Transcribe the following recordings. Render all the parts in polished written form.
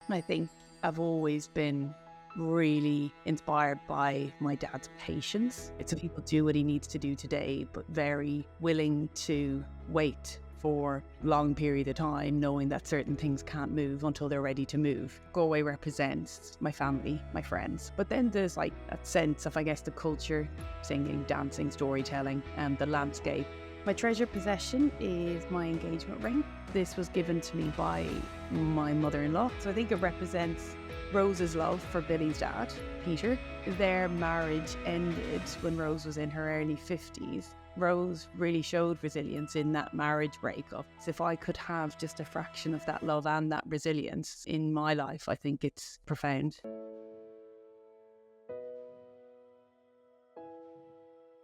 I think I've always been really inspired by my dad's patience. It's a people do what he needs to do today, but very willing to wait for a long period of time, knowing that certain things can't move until they're ready to move. Galway represents my family, my friends. But then there's like that sense of, I guess, the culture, singing, dancing, storytelling, and the landscape. My treasured possession is my engagement ring. This was given to me by my mother-in-law. So I think it represents Rose's love for Billy's dad, Peter. Their marriage ended when Rose was in her early 50s. Rose really showed resilience in that marriage breakup. So if I could have just a fraction of that love and that resilience in my life, I think it's profound.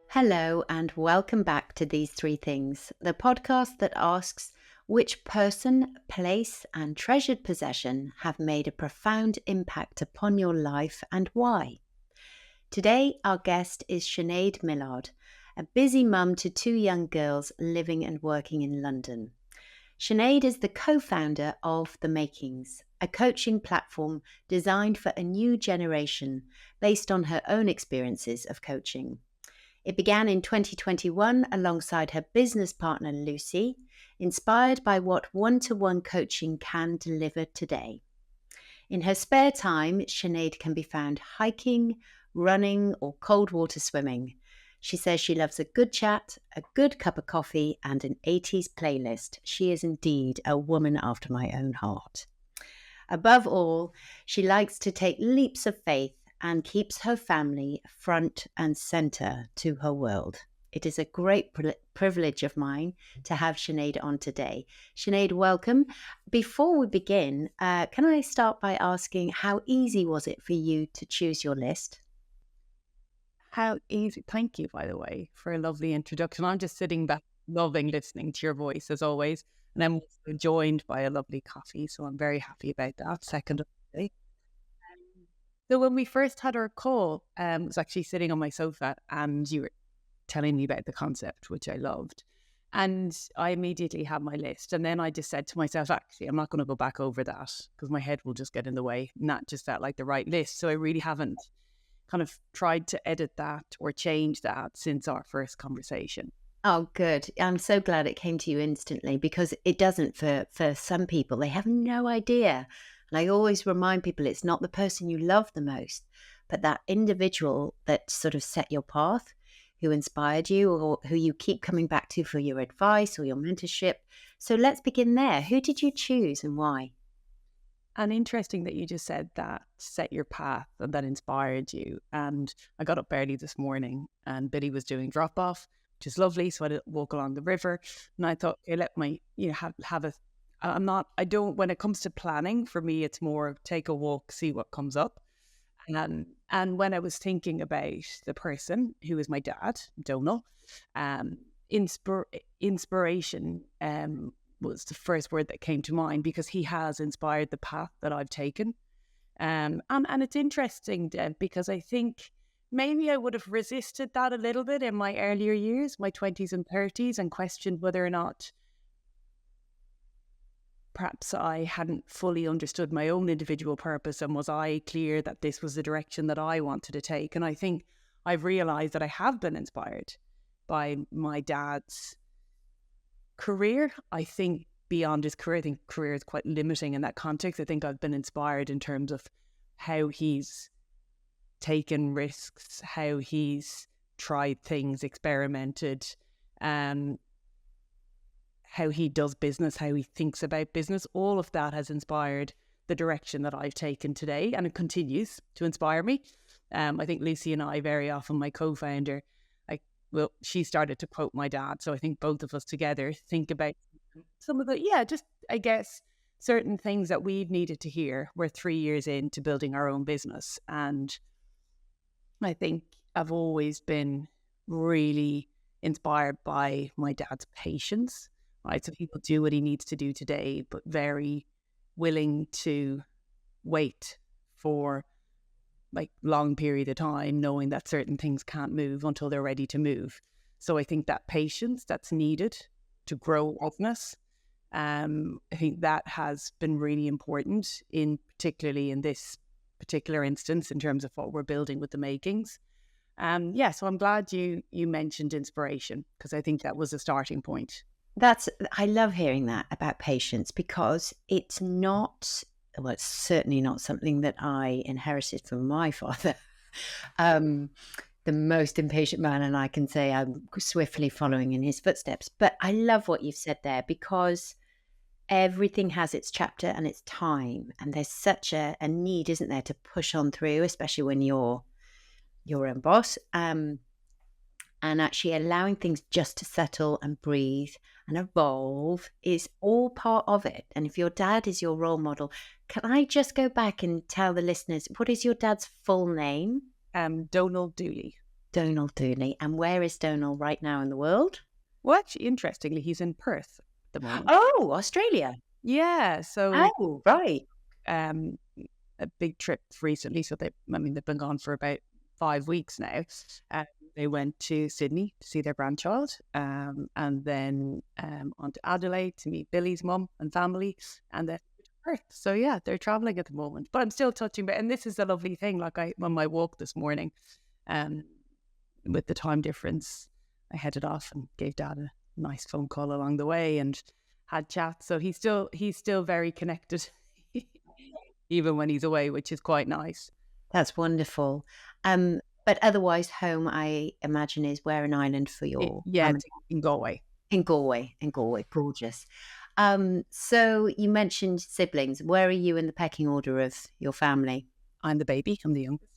Hello and welcome back to These Three Things, the podcast that asks which person, place and treasured possession have made a profound impact upon your life and why. Today our guest is Sinéad Millard, a busy mum to two young girls living and working in London. Sinéad is the co-founder of The Makings, a coaching platform designed for a new generation based on her own experiences of coaching. It began in 2021 alongside her business partner Lucy, inspired by what one-to-one coaching can deliver today. In her spare time, Sinéad can be found hiking, running, or cold water swimming. She says she loves a good chat, a good cup of coffee, and an 80s playlist. She is indeed a woman after my own heart. Above all, she likes to take leaps of faith and keeps her family front and centre to her world. It is a great privilege of mine to have Sinéad on today. Sinéad, welcome. Before we begin, can I start by asking how easy was it for you to choose your list? How easy. Thank you, by the way, for a lovely introduction. I'm just sitting back, loving listening to your voice as always. And I'm also joined by a lovely coffee. So I'm very happy about that. Second of the day. So when we first had our call, I was actually sitting on my sofa and you were telling me about the concept, which I loved. And I immediately had my list. And then I just said to myself, actually, I'm not going to go back over that because my head will just get in the way. And that just felt like the right list. So I really haven't kind of tried to edit that or change that since our first conversation. Oh, good. I'm so glad it came to you instantly because it doesn't for some people. They have no idea. And I always remind people it's not the person you love the most, but that individual that sort of set your path, who inspired you or who you keep coming back to for your advice or your mentorship. So let's begin there. Who did you choose and why? And interesting that you just said that set your path and that inspired you. And I got up early this morning and Billy was doing drop off, which is lovely. So I did walk along the river and I thought, okay, let my, have a, when it comes to planning, for me, it's more take a walk, see what comes up. And when I was thinking about the person who is my dad, Donal, inspiration was the first word that came to mind because he has inspired the path that I've taken. And it's interesting because I think maybe I would have resisted that a little bit in my earlier years, my 20s and 30s, and questioned whether or not perhaps I hadn't fully understood my own individual purpose and was I clear that this was the direction that I wanted to take. And I think I've realised that I have been inspired by my dad's career. I think beyond his career, I think career is quite limiting in that context. I think I've been inspired in terms of how he's taken risks, how he's tried things, experimented, how he does business, how he thinks about business. All of that has inspired the direction that I've taken today, and it continues to inspire me. I think Lucy and I very often, my co-founder, she started to quote my dad. So I think both of us together think about some of I guess, certain things that we've needed to hear. We're 3 years into building our own business. And I think I've always been really inspired by my dad's patience. Right, so people do what he needs to do today, but very willing to wait for like long period of time, knowing that certain things can't move until they're ready to move. So I think that patience that's needed to grow business I think that has been really important, particularly in this particular instance, in terms of what we're building with the makings. So I'm glad you mentioned inspiration, because I think that was a starting point. I love hearing that about patience, because it's certainly not something that I inherited from my father. The most impatient man, and I can say I'm swiftly following in his footsteps. But I love what you've said there, because everything has its chapter and its time, and there's such a need, isn't there, to push on through, especially when you're your own boss, and actually allowing things just to settle and breathe and evolve is all part of it. And if your dad is your role model, can I just go back and tell the listeners, what is your dad's full name? Donald Dooley. Donald Dooley. And where is Donald right now in the world? Well, actually, interestingly, he's in Perth at the moment. Oh, Australia. Yeah. So, oh, right. A big trip recently. So they've been gone for about 5 weeks now. They went to Sydney to see their grandchild, and then on to Adelaide to meet Billy's mum and family, and then Perth. So yeah, they're traveling at the moment. But I'm still touching. And this is a lovely thing. Like on my walk this morning, with the time difference, I headed off and gave Dad a nice phone call along the way and had chats. So he's still very connected, even when he's away, which is quite nice. That's wonderful. But otherwise, home, I imagine, is where in Ireland for your family? In Galway. In Galway, gorgeous. So you mentioned siblings. Where are you in the pecking order of your family? I'm the baby. I'm the youngest.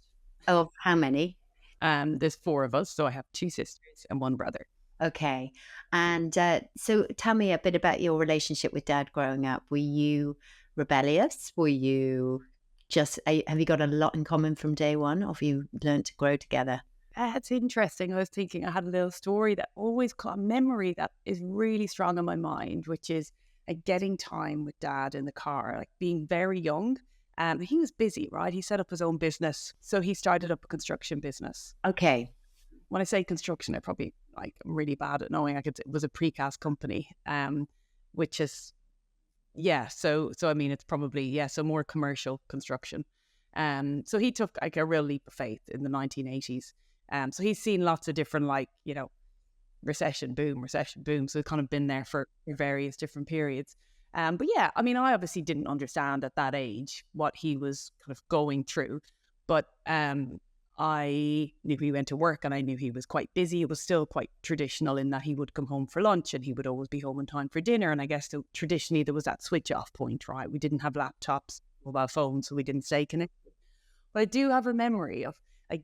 Of how many? There's 4 of us, so I have 2 sisters and 1 brother. Okay. And so tell me a bit about your relationship with Dad growing up. Were you rebellious? Were you have you got a lot in common from day one, or have you learned to grow together? It's interesting. I was thinking, I had a little story that always caught a memory that is really strong in my mind, which is getting time with Dad in the car, like being very young. He was busy, right? He set up his own business. So he started up a construction business. Okay. When I say construction, I'm really bad at knowing. It was a precast company, which is, so it's probably, so more commercial construction. So he took a real leap of faith in the 1980s. So he's seen lots of different, recession, boom. So it's kind of been there for various different periods. But yeah, I obviously didn't understand at that age what he was kind of going through. But I knew he went to work, and I knew he was quite busy. It was still quite traditional in that he would come home for lunch and he would always be home in time for dinner. And I guess traditionally there was that switch off point, right? We didn't have laptops, mobile phones, so we didn't stay connected. But I do have a memory of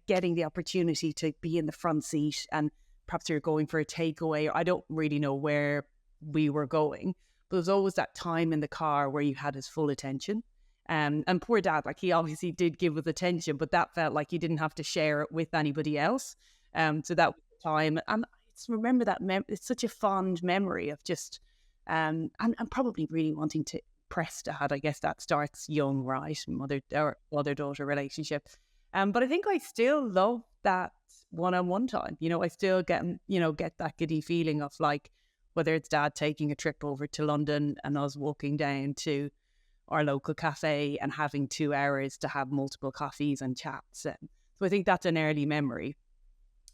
getting the opportunity to be in the front seat, and perhaps you're going for a takeaway, or I don't really know where we were going, but there was always that time in the car where you had his full attention. And poor Dad, he obviously did give us attention, but that felt like you didn't have to share it with anybody else. So that was the time. And I just remember that it's such a fond memory of just, and probably really wanting to press Dad. I guess that starts young, right? Mother-daughter relationship. But I think I still love that one-on-one time. I still get that giddy feeling of whether it's Dad taking a trip over to London and us walking down to our local cafe and having 2 hours to have multiple coffees and chats. So I think that's an early memory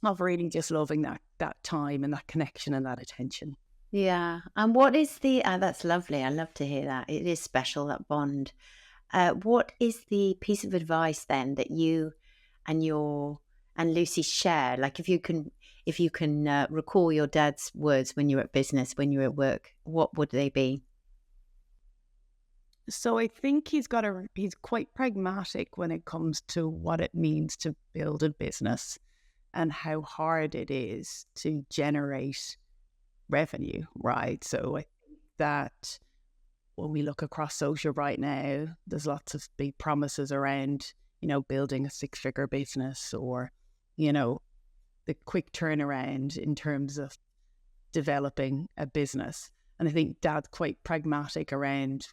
of really just loving that time and that connection and that attention. Yeah. And what is that's lovely. I love to hear that. It is special, that bond. What is the piece of advice then that you and Lucy share? If you can recall your dad's words when you're at business, when you're at work, what would they be? So I think he's quite pragmatic when it comes to what it means to build a business and how hard it is to generate revenue, right? So I think that when we look across social right now, there's lots of big promises around, building a 6-figure business, or, the quick turnaround in terms of developing a business. And I think Dad's quite pragmatic around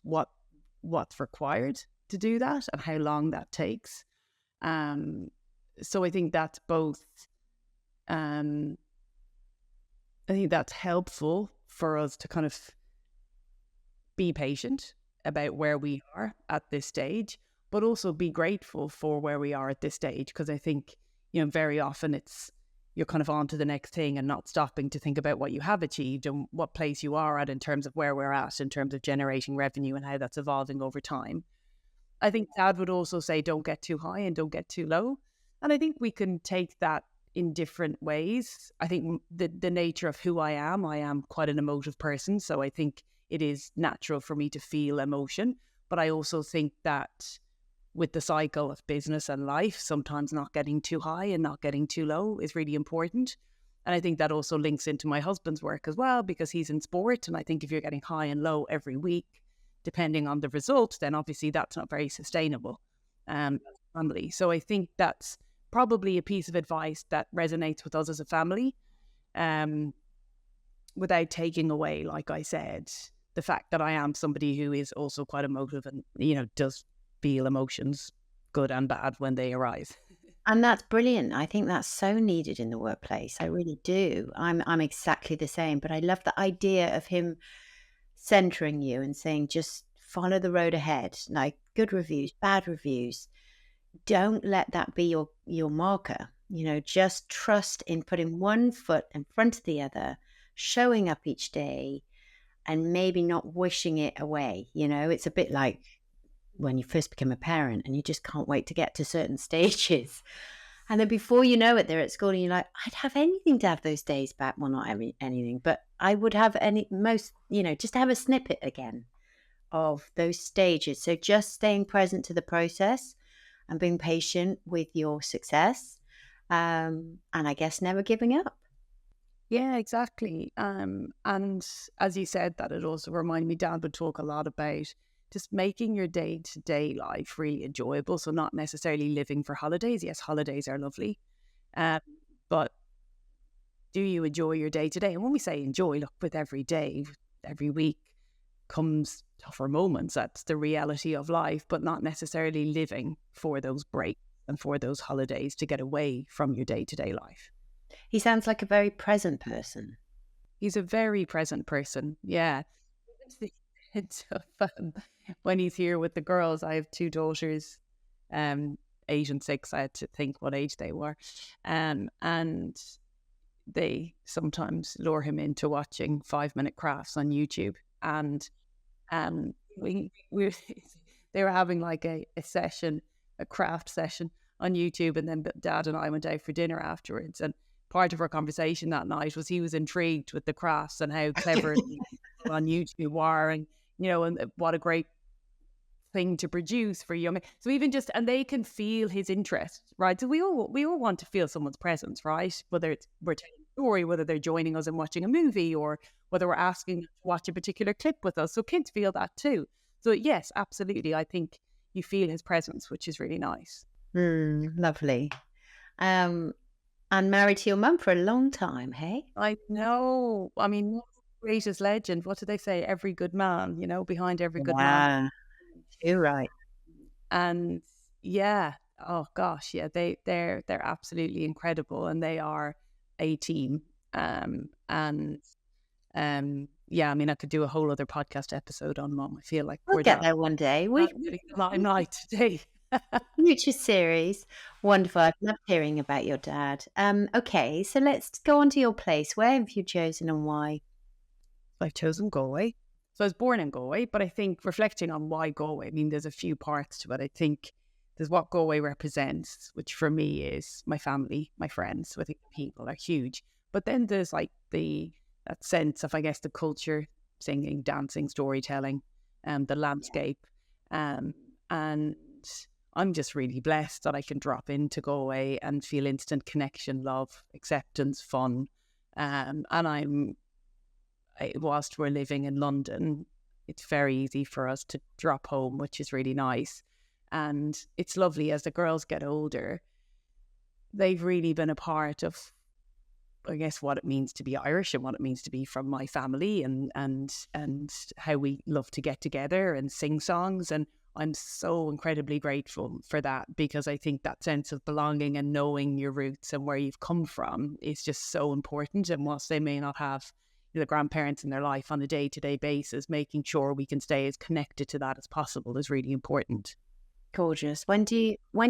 what's required to do that and how long that takes. So I think that's both, I think that's helpful for us to kind of be patient about where we are at this stage, but also be grateful for where we are at this stage. Because I think, very often you're kind of on to the next thing and not stopping to think about what you have achieved and what place you are at in terms of where we're at, in terms of generating revenue and how that's evolving over time. I think Dad would also say, don't get too high and don't get too low. And I think we can take that in different ways. I think the nature of who I am quite an emotive person. So I think it is natural for me to feel emotion. But I also think that with the cycle of business and life, sometimes not getting too high and not getting too low is really important. And I think that also links into my husband's work as well, because he's in sport. And I think if you're getting high and low every week, depending on the result, then obviously that's not very sustainable family. So I think that's probably a piece of advice that resonates with us as a family, without taking away, like I said, the fact that I am somebody who is also quite emotive and, does feel emotions, good and bad, when they arise. And that's brilliant. I think that's so needed in the workplace. I really do. I'm exactly the same, but I love the idea of him centering you and saying, just follow the road ahead, like good reviews, bad reviews. Don't let that be your marker. Just trust in putting one foot in front of the other, showing up each day, and maybe not wishing it away. It's a bit like when you first become a parent and you just can't wait to get to certain stages. And then before you know it, they're at school and you're like, I'd have anything to have those days back. Well, not anything, but I would have just to have a snippet again of those stages. So just staying present to the process and being patient with your success. And I guess never giving up. Yeah, exactly. And as you said, that it also reminded me, Dad would talk a lot about just making your day-to-day life really enjoyable. So not necessarily living for holidays. Yes, holidays are lovely. But do you enjoy your day-to-day? And when we say enjoy, look, with every day, every week comes tougher moments. That's the reality of life, but not necessarily living for those breaks and for those holidays to get away from your day-to-day life. He sounds like a very present person. He's a very present person. Yeah. It's so fun. When he's here with the girls, I have two daughters, 8 and 6. I had to think what age they were. And they sometimes lure him into watching 5-minute crafts on YouTube. And we they were having like a session, a craft session on YouTube. And then Dad and I went out for dinner afterwards. And part of our conversation that night was he was intrigued with the crafts and how clever on YouTube are, and and what a great thing to produce for young. So even just, and they can feel his interest, right? So we all want to feel someone's presence, right? Whether it's we're telling a story, whether they're joining us and watching a movie, or whether we're asking them to watch a particular clip with us. So kids feel that too. So yes, absolutely. I think you feel his presence, which is really nice. Lovely. And married to your mum for a long time, hey? I know. I mean, greatest legend. What do they say? Every good man, behind every good man. You're right. And yeah, oh gosh, yeah, they're absolutely incredible, and they are a team. Yeah, I mean, I could do a whole other podcast episode on Mum. I feel like we'll get there one day. We're getting the limelight today. Future series. Wonderful. I've loved hearing about your dad. Okay, so let's go on to your place. Where have you chosen and why? I've chosen Galway. So I was born in Galway, but I think reflecting on why Galway, I mean, there's a few parts to it. I think there's what Galway represents, which for me is my family, my friends. So I think people are huge. But then there's like that sense of, I guess, the culture, singing, dancing, storytelling, the landscape. And I'm just really blessed that I can drop into Galway and feel instant connection, love, acceptance, fun. Whilst we're living in London, it's very easy for us to drop home, which is really nice. And it's lovely as the girls get older. They've really been a part of, I guess, what it means to be Irish and what it means to be from my family, and how we love to get together and sing songs. And I'm so incredibly grateful for that, because I think that sense of belonging and knowing your roots and where you've come from is just so important. And whilst they may not have, the grandparents in their life on a day-to-day basis, making sure we can stay as connected to that as possible is really important. Gorgeous. When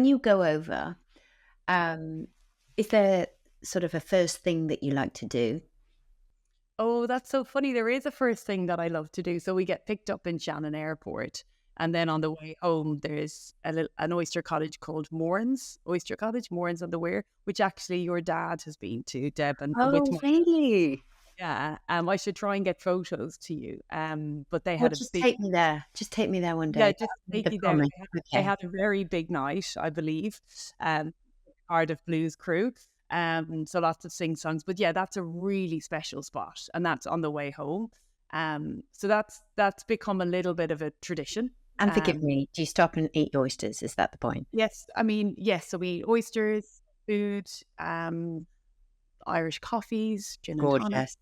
you go over, is there sort of a first thing that you like to do? Oh, that's so funny. There is a first thing that I love to do. So we get picked up in Shannon Airport. And then on the way home, there's an oyster cottage called Moran's Oyster Cottage, Moran's on the Weir, which actually your dad has been to, Deb, and with Oh, my really? yeah. I should try and get photos to you. But they Well, had a just big take me there. Just take me there one yeah, day. just Make a take you there. promise. They Okay. had a very big night, I believe. Cardiff Blues crew. So lots of sing songs. But yeah, that's a really special spot, and that's on the way home. So that's become a little bit of a tradition. And forgive me, do you stop and eat oysters? Is that the point? Yes, I mean, yes. So we eat oysters, food, Irish coffees, gin and tonic. Gorgeous.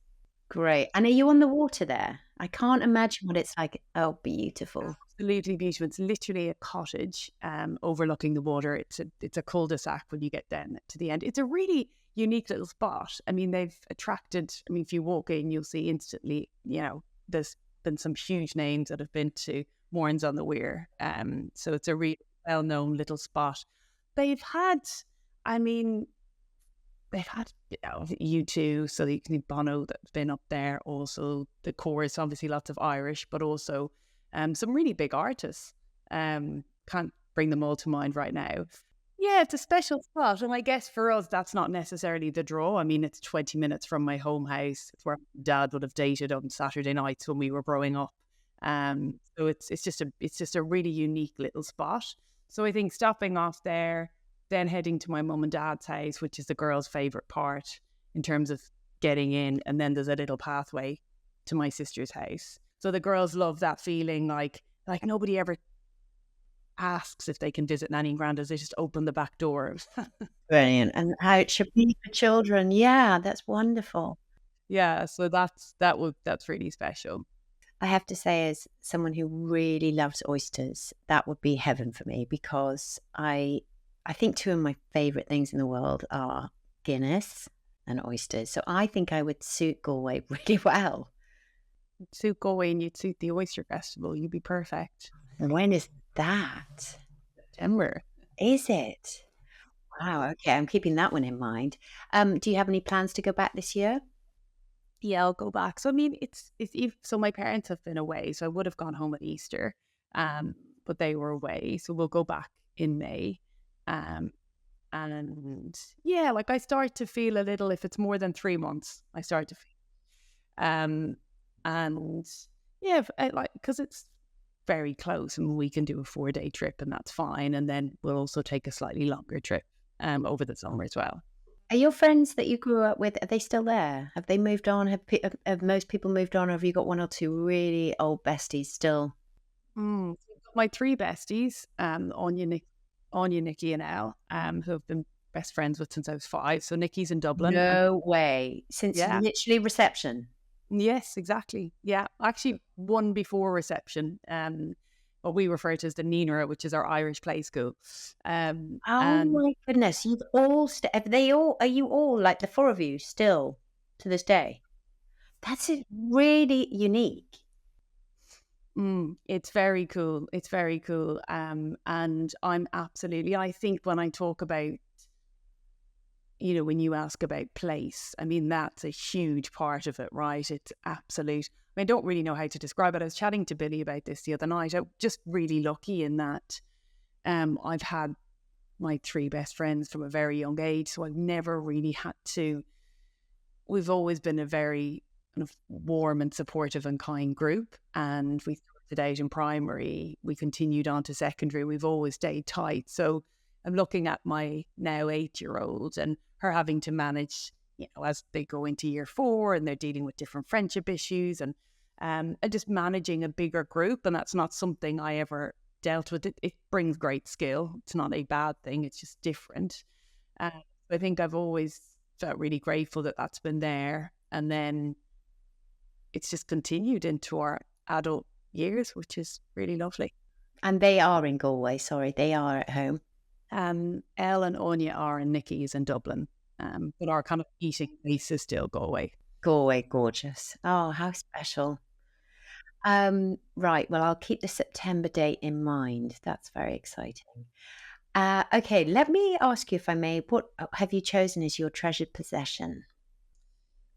Great. And are you on the water there? I can't imagine what it's like. Oh, beautiful. Absolutely beautiful. It's literally a cottage overlooking the water. It's a cul-de-sac when you get down to the end. It's a really unique little spot. I mean, they've attracted, I mean, if you walk in, you'll see instantly, there's been some huge names that have been to Mourns on the Weir. So it's a really well-known little spot. They've had, I mean, U2, so you can Bono that's been up there. Also, the chorus, obviously lots of Irish, but also some really big artists. Can't bring them all to mind right now. Yeah, it's a special spot, and I guess for us that's not necessarily the draw. I mean, it's 20 minutes from my home house. It's where Dad would have dated on Saturday nights when we were growing up. So it's just a really unique little spot. So I think stopping off there, then heading to my mum and dad's house, which is the girls' favourite part in terms of getting in. And then there's a little pathway to my sister's house. So the girls love that feeling like nobody ever asks if they can visit Nanny and Grandad's. They just open the back door. Brilliant. And how it should be for children. Yeah, that's wonderful. Yeah, so that's really special. I have to say, as someone who really loves oysters, that would be heaven for me, because I think two of my favourite things in the world are Guinness and oysters. So I think I would suit Galway really well. You'd suit Galway and you'd suit the Oyster Festival. You'd be perfect. When is that? September. Is it? Wow. Okay, I'm keeping that one in mind. Do you have any plans to go back this year? Yeah, I'll go back. So I mean, so my parents have been away, so I would have gone home at Easter, but they were away, so we'll go back in May. And yeah, like I start to feel a little, if it's more than 3 months, I start to feel, and yeah, because it's very close and we can do a 4-day trip and that's fine. And then we'll also take a slightly longer trip, over the summer as well. Are your friends that you grew up with, are they still there? Have they moved on? Have most people moved on, or have you got one or two really old besties still? My 3 besties, Anya, Nikki and Elle, who have been best friends with since I was 5. So Nikki's in Dublin. No way. Since literally reception? Yes, exactly. Yeah, actually one before reception. What we refer to as the Nina, which is our Irish play school. Oh my goodness! You've all are you all, like the 4 of you, still to this day? That's really unique. It's very cool. It's very cool. And I'm absolutely, I think when I talk about, when you ask about place, I mean, that's a huge part of it, right? It's absolute. I don't really know how to describe it. I was chatting to Billy about this the other night. I'm just really lucky in that I've had my 3 best friends from a very young age. So I've never really had to, we've always been a very kind of warm and supportive and kind group. And we started out in primary, we continued on to secondary. We've always stayed tight. So I'm looking at my now 8-year-old and her having to manage, as they go into year 4 and they're dealing with different friendship issues and just managing a bigger group. And that's not something I ever dealt with. It brings great skill. It's not a bad thing. It's just different. I think I've always felt really grateful that that's been there. And then it's just continued into our adult years, which is really lovely. And they are in Galway, sorry, they are at home. Elle and Anya are, and Nikki is in Dublin. But our kind of eating place is still Galway. Galway, gorgeous. Oh, how special. Right. Well, I'll keep the September date in mind. That's very exciting. Okay, let me ask you, if I may, what have you chosen as your treasured possession?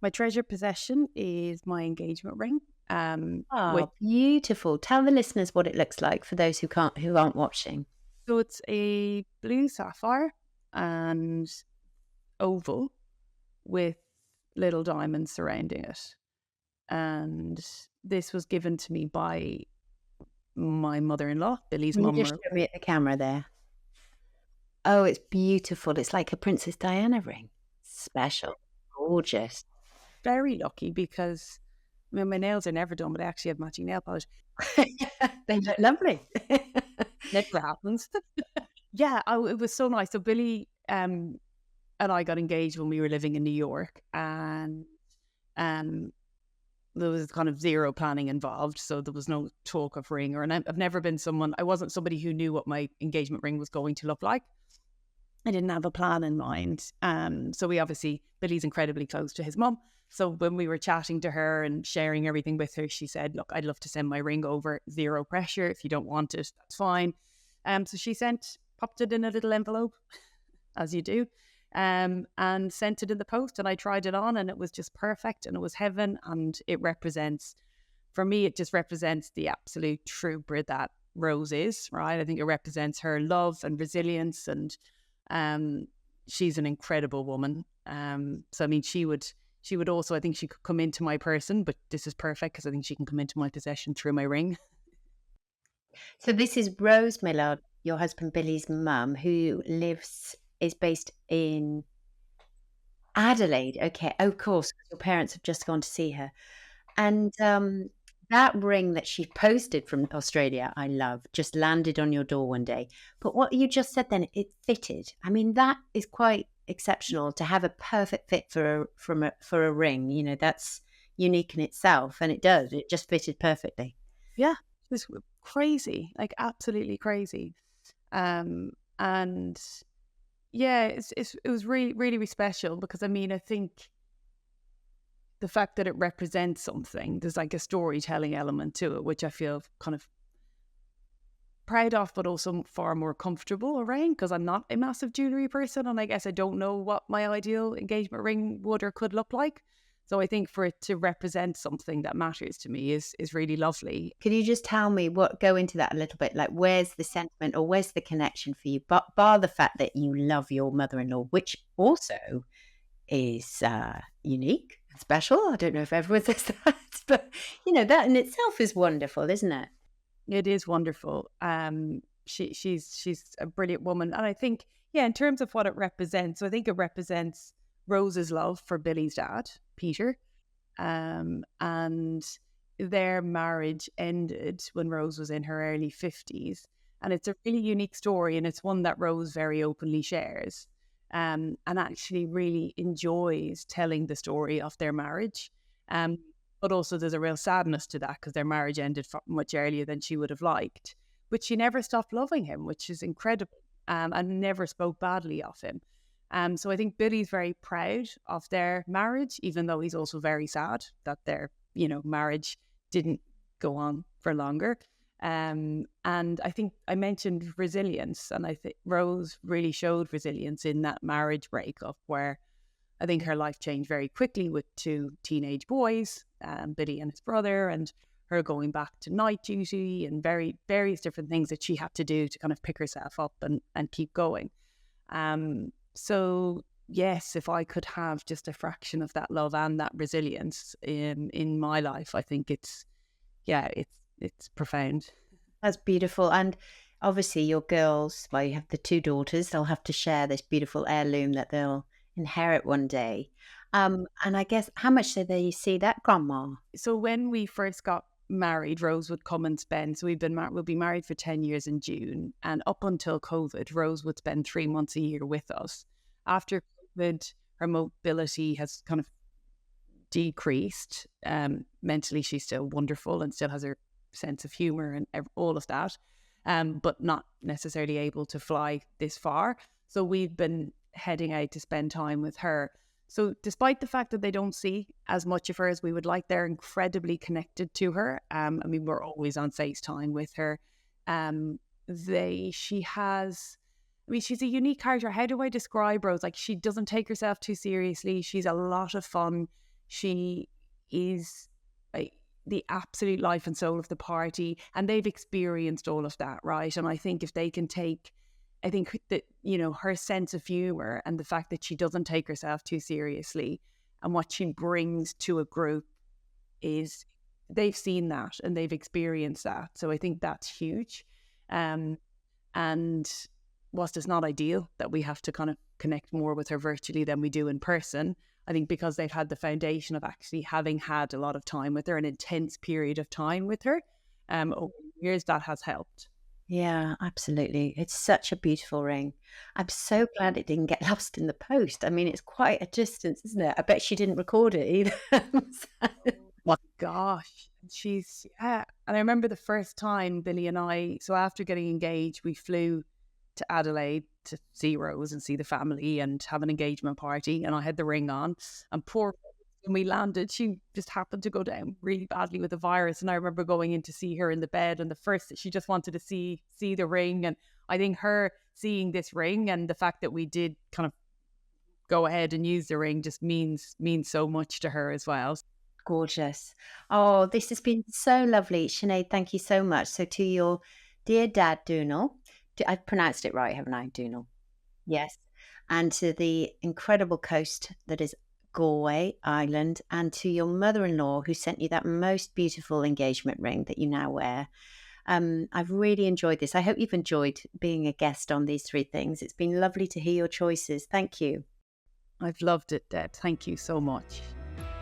My treasured possession is my engagement ring, which Oh, beautiful. Tell the listeners what it looks like for those who aren't watching. so it's a blue sapphire and oval with little diamonds surrounding it. And this was given to me by my mother-in-law, Billy's Can you mum. just show me at the camera there? Oh, it's beautiful. It's like a Princess Diana ring. Special. Gorgeous. Very lucky because I mean, my nails are never done, but I actually have matching nail polish. They look lovely. Never happens. Yeah, it was so nice. So Billy and I got engaged when we were living in New York, and um, there was kind of zero planning involved. So there was no talk of ring, and I've never been I wasn't somebody who knew what my engagement ring was going to look like. I didn't have a plan in mind. So Billy's incredibly close to his mum. So when we were chatting to her and sharing everything with her, she said, look, I'd love to send my ring over, zero pressure. If you don't want it, that's fine. So she popped it in a little envelope, as you do, and sent it in the post. And I tried it on and it was just perfect and it was heaven. And for me, it just represents the absolute trooper that Rose is, right? I think it represents her love and resilience, and she's an incredible woman. So I mean, she would also, I think she could come into my person, but this is perfect because I think she can come into my possession through my ring. So this is Rose Millard, your husband Billy's mum, who is based in Adelaide. Okay. Oh, of course, 'cause your parents have just gone to see her. And that ring that she posted from Australia, I love, just landed on your door one day. But what you just said then, it fitted. I mean, that is quite exceptional to have a perfect fit for a ring. You know, that's unique in itself, and it does. It just fitted perfectly. Yeah, it was crazy, like absolutely crazy. And yeah, it was really, really special because I mean, I think the fact that it represents something, there's like a storytelling element to it, which I feel kind of proud of, but also far more comfortable around because I'm not a massive jewelry person. And I guess I don't know what my ideal engagement ring would or could look like. So I think for it to represent something that matters to me is really lovely. Could you just tell me go into that a little bit? Like, where's the sentiment or where's the connection for you? But bar the fact that you love your mother-in-law, which also is unique, special. I don't know if everyone says that, but you know, that in itself is wonderful, isn't it? It is wonderful. She's a brilliant woman. And I think, yeah, in terms of what it represents, so I think it represents Rose's love for Billy's dad, Peter. And their marriage ended when Rose was in her early 50s. And it's a really unique story, and it's one that Rose very openly shares, and actually really enjoys telling the story of their marriage. But also there's a real sadness to that because their marriage ended much earlier than she would have liked. But she never stopped loving him, which is incredible, and never spoke badly of him. So I think Billy's very proud of their marriage, even though he's also very sad that their, marriage didn't go on for longer. And I think I mentioned resilience, and I think Rose really showed resilience in that marriage breakup, where I think her life changed very quickly with two teenage boys, Billy and his brother, and her going back to night duty and various different things that she had to do to kind of pick herself up and keep going. So yes, if I could have just a fraction of that love and that resilience in my life, I think it's profound. That's beautiful. And obviously your girls, well, you have the two daughters, they'll have to share this beautiful heirloom that they'll inherit one day. And I guess, how much do they see that, Grandma? So when we first got married, Rose would come and spend, so we'll be married for 10 years in June, and up until COVID, Rose would spend 3 months a year with us. After COVID, her mobility has kind of decreased. Mentally, she's still wonderful and still has her sense of humor and all of that, but not necessarily able to fly this far. So we've been heading out to spend time with her. So despite the fact that they don't see as much of her as we would like, they're incredibly connected to her. I mean, we're always on FaceTime with her. She's a unique character. How do I describe Rose? Like, she doesn't take herself too seriously. She's a lot of fun. She is the absolute life and soul of the party, and they've experienced all of that, right? And I think if they can take, I think that, you know, her sense of humor and the fact that she doesn't take herself too seriously and what she brings to a group is, they've seen that and they've experienced that. So I think that's huge. And whilst it's not ideal that we have to kind of connect more with her virtually than we do in person, I think because they've had the foundation of actually having had a lot of time with her, an intense period of time with her over years, that has helped. Yeah, absolutely. It's such a beautiful ring. I'm so glad it didn't get lost in the post. I mean, it's quite a distance, isn't it? I bet she didn't record it either. My gosh, yeah. And I remember the first time Billy and I, so after getting engaged, we flew to Adelaide to see Rose and see the family and have an engagement party, and I had the ring on, and poor, when we landed, she just happened to go down really badly with the virus. And I remember going in to see her in the bed, and the first that she just wanted to see the ring. And I think her seeing this ring and the fact that we did kind of go ahead and use the ring just means so much to her as well. Gorgeous. Oh, this has been so lovely. Sinead, thank you so much. So to your dear dad, Donal, I've pronounced it right, haven't I, Donal? Yes. And to the incredible coast that is Galway Island, and to your mother-in-law who sent you that most beautiful engagement ring that you now wear. I've really enjoyed this. I hope you've enjoyed being a guest on These Three Things. It's been lovely to hear your choices. Thank you. I've loved it, Deb. Thank you so much.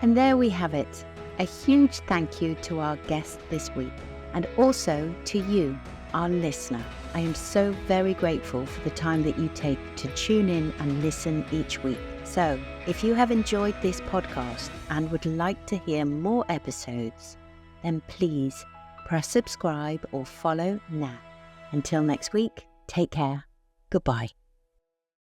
And there we have it. A huge thank you to our guest this week, and also to you, our listener. I am so very grateful for the time that you take to tune in and listen each week. So, if you have enjoyed this podcast and would like to hear more episodes, then please press subscribe or follow now. Until next week, take care. Goodbye.